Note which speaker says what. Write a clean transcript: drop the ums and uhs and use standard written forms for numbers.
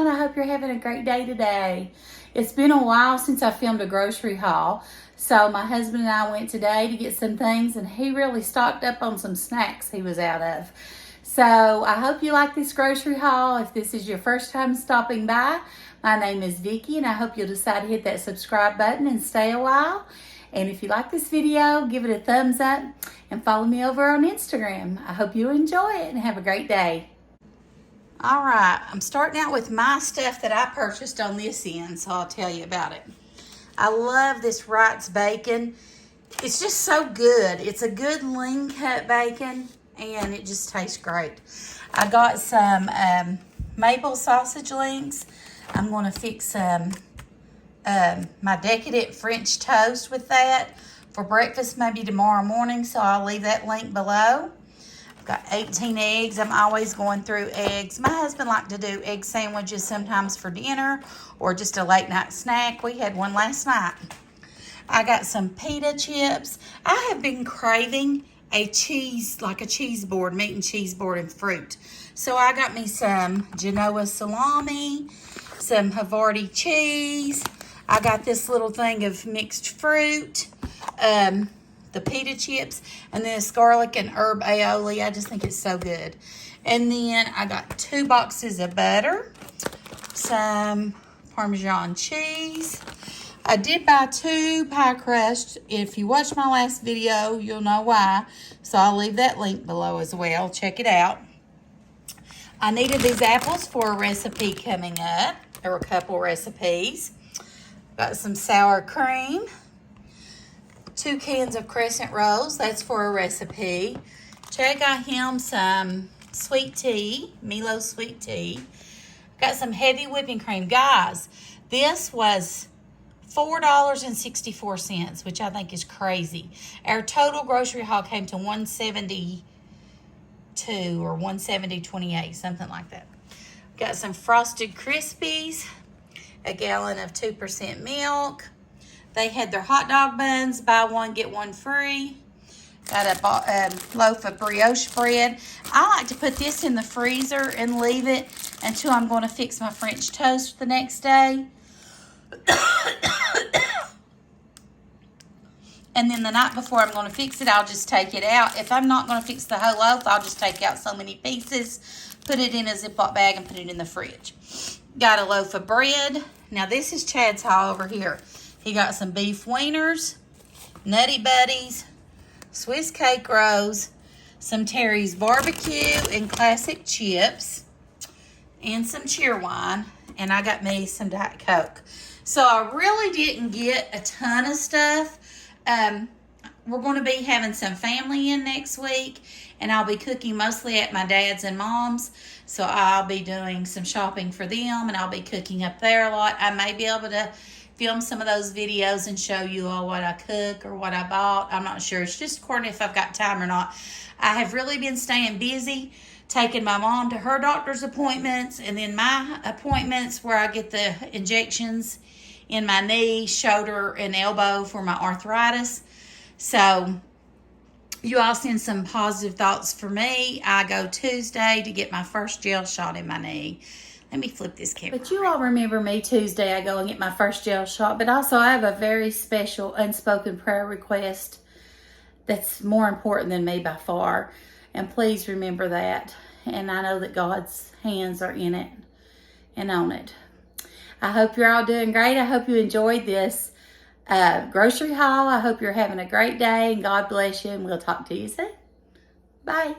Speaker 1: everyone. I hope you're having a great day today. It's been a while since I filmed a grocery haul. So my husband and I went today to get some things, and he really stocked up on some snacks he was out of. So I hope you like this grocery haul. If this is your first time stopping by, my name is Vicki, and I hope you'll decide to hit that subscribe button and stay a while. And if you like this video, give it a thumbs up and follow me over on Instagram. I hope you enjoy it and have a great day. All right, I'm starting out with my stuff that I purchased on this end, so I'll tell you about it. I love this Wright's bacon. It's just so good. It's a good lean cut bacon, and it just tastes great. I got some maple sausage links. I'm going to fix some my decadent French toast with that for breakfast maybe tomorrow morning, so I'll leave that link below. I've got 18 eggs. I'm always going through eggs. My husband likes to do egg sandwiches sometimes for dinner or just a late night snack. We had one last night. I got some pita chips. I have been craving a cheese, like a cheese board, meat and cheese board and fruit. So I got me some Genoa salami, some Havarti cheese. I got this little thing of mixed fruit, the pita chips, and then this garlic and herb aioli. I just think it's so good. And then I got 2 boxes of butter, some Parmesan cheese. I did buy 2 pie crusts. If you watched my last video, you'll know why. So I'll leave that link below as well. Check it out. I needed these apples for a recipe coming up. There were a couple recipes. Got some sour cream. 2 cans of crescent rolls. That's for a recipe. Chad got him some sweet tea, Milo sweet tea. Got some heavy whipping cream. Guys, this was $4.64, which I think is crazy. Our total grocery haul came to $172 or $170.28, something like that. Got some Frosted Krispies, a gallon of 2% milk. They had their hot dog buns, buy one, get one free. Got a loaf of brioche bread. I like to put this in the freezer and leave it until I'm going to fix my French toast the next day. And then the night before I'm going to fix it, I'll just take it out. If I'm not going to fix the whole loaf, I'll just take out so many pieces, put it in a Ziploc bag, and put it in the fridge. Got a loaf of bread. Now, this is Chad's haul over here. He got some beef wieners, Nutty Buddies, Swiss cake rolls, some Terry's barbecue and classic chips, and some cheer wine. And I got me some Diet Coke. So I really didn't get a ton of stuff. We're going to be having some family in next week, and I'll be cooking mostly at my dad's and mom's. So I'll be doing some shopping for them, and I'll be cooking up there a lot. I may be able to film some of those videos and show you all what I cook or what I bought. I'm not sure. It's just according if I've got time or not. I have really been staying busy, taking my mom to her doctor's appointments, and then my appointments where I get the injections in my knee, shoulder, and elbow for my arthritis. So you all send some positive thoughts for me. I go Tuesday to get my first gel shot in my knee. Let me flip this camera. But you all remember me Tuesday. I go and get my first gel shot. But also I have a very special unspoken prayer request that's more important than me by far. And please remember that. And I know that God's hands are in it and on it. I hope you're all doing great. I hope you enjoyed this grocery haul. I hope you're having a great day, and God bless you, and we'll talk to you soon. Bye.